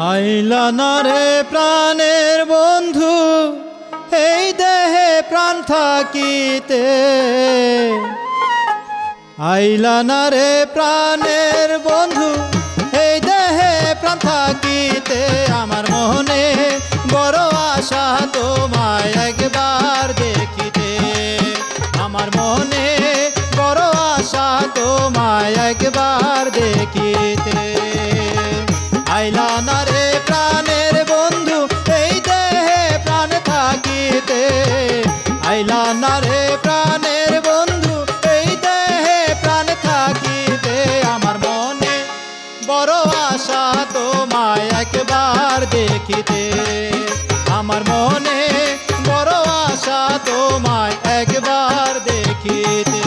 আইলা না রে প্রাণের বন্ধু, এই দেহে প্রাণ থাকিতে। আইলা না রে প্রাণের বন্ধু, এই দেহে প্রাণ থাকিতে। আমার মনে বড় আশা তোমায় একবার দেখিতে। আমার মনে বড় আশা তোমায় একবার দেখিতে। আইলা না রে প্রাণের বন্ধু, এই দেহে প্রাণ থাকিতে। আইলা না রে প্রাণের বন্ধু, এই দেহে প্রাণ থাকিতে। আমার মনে বড় আশা তোমায় একবার দেখিতে। আমার মনে বড় আশা তোমায় একবার দেখিতে।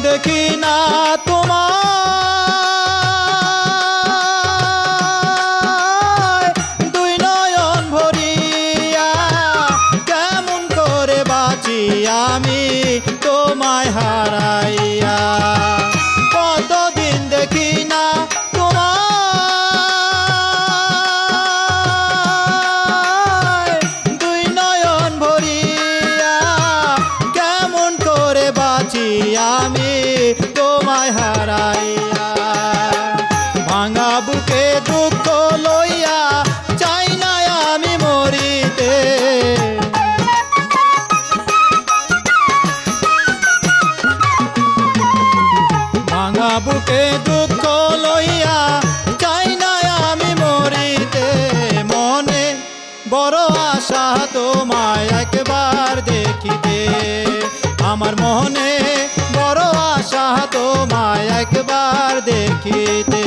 দেখি না তোমায় দুই নয়ন ভরিয়া, কেমন করে বাঁচি আমি তোমায় হারাইয়া। কতদিন দেখি না তোমায় দুই নয়ন ভরিয়া, কেমন করে বাঁচি আমি তোমায় হারাইয়া। ভাঙা বুকে দুঃখ লইয়া চাই না আমি মরিতে। ভাঙা বুকে দুঃখ লইয়া চাই না আমি মরিতে। মনে বড় আশা তোমায় একবার দেখিতে। আমার মনে বড় আশা তোমায় একবার দেখিতে।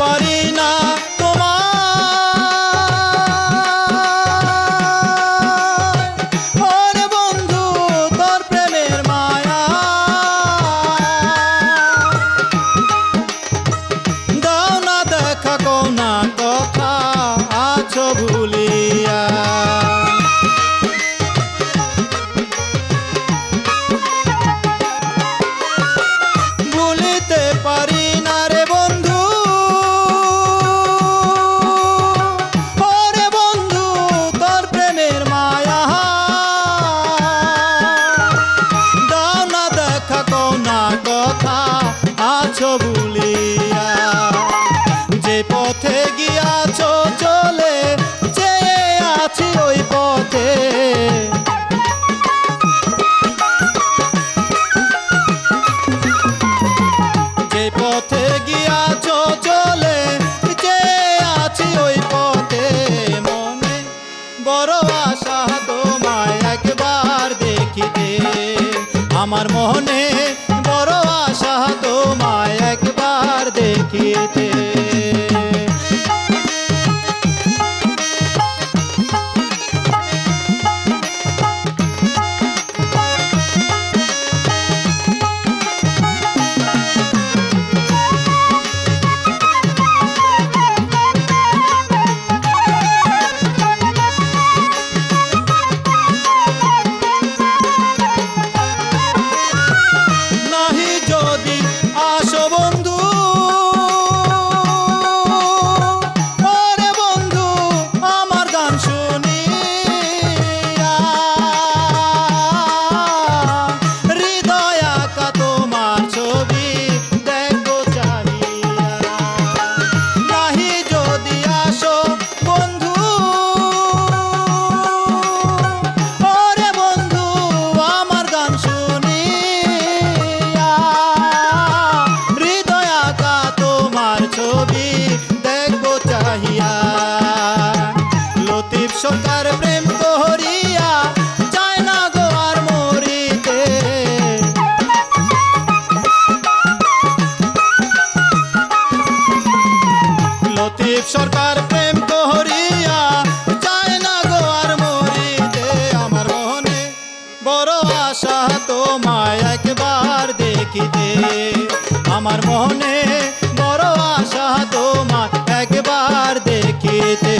পারি না তোমায়, ওরে বন্ধু তোর প্রেমের মায়া। দাও না দেখা কোনা কথা আছো ভুলিয়া। ভুলিতে পারি না রে বন্ধু, কথা আছো ভুলিয়া। যে পথে গিয়াছো চলে, চেয়ে আছি ওই পথে। যে পথে গিয়াছো চলে, চেয়ে আছি ওই পথে। মনে বড় আশা তোমায় একবার দেখিতে। আমার মনে বড় আশা তোমায় একবার দেখিতে। নাহি যদি আসো বন্ধু, প্রেম করিয়া যায় না গো আর মরিতে। লতিফ সরকার প্রেম করিয়া যায় না গো আর মরিতে। আমার মনে বড় আশা তোমায় একবার দেখিতে। আমার মনে বড় আশা তোমায় একবার দেখিতে।